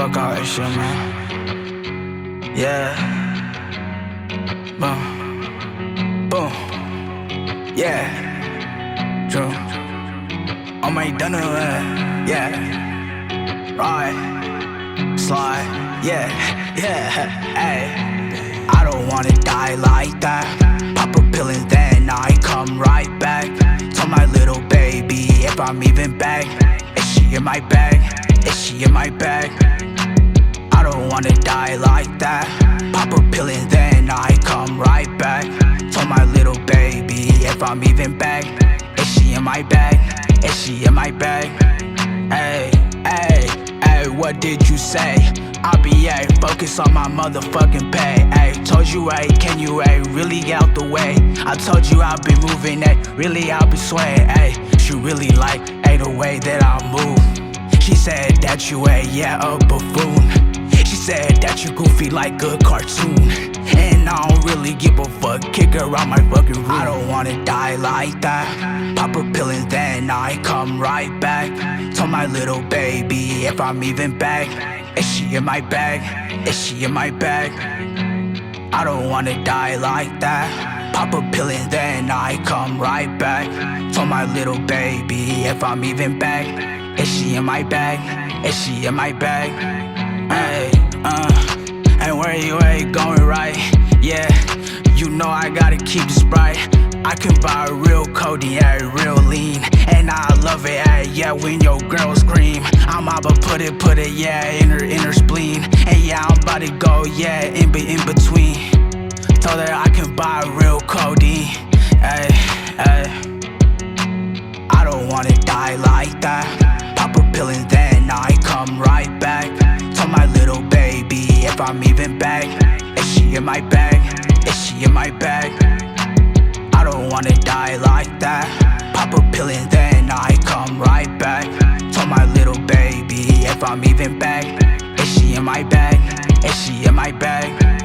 fuck all that shit, man. Yeah. Boom. Boom. Yeah. True. On my done it, yeah. Right. Slide. Yeah. Yeah. Hey. I don't wanna die like that. Pop a pill and then I come right back. Tell my little baby if I'm even back. Is she in my bag? Is she in my bag? I don't wanna die like that. Pop a pill and then I come right back. Tell my little baby if I'm even back. Is she in my bag? Is she in my bag? Hey, hey, hey, what did you say? I be focus on my motherfucking pay. Ayy, told you can you really get out the way? I told you I've been moving really I'll be swaying. Ayy, she really like the way that I move. She said that you yeah, a buffoon. She said that you goofy like a cartoon. And I don't really give a fuck, kick her out my fucking room. I don't wanna die like that. Pop a pill and then I come right back. Tell my little baby if I'm even back. Is she in my bag? Is she in my bag? I don't wanna die like that. Pop a pill and then I come right back. Tell my little baby if I'm even back. Is she in my bag? Is she in my bag? Hey, and where you going right? Yeah, you know I gotta keep this bright. I can buy a real codeine, real lean. And I love it, yeah, when your girl scream. I'm about to put it, yeah, in her spleen. And yeah, I'm about to go, yeah, in between. Told her I can buy real codeine. Ay, ay. I don't wanna die like that. Pop a pill and then I come right back. Tell my little baby if I'm even back. Is she in my bag? Is she in my bag? I don't wanna die like that. Pop a pill and then I come right back. Tell my little baby if I'm even back. Is she in my bag? Is she in my bag?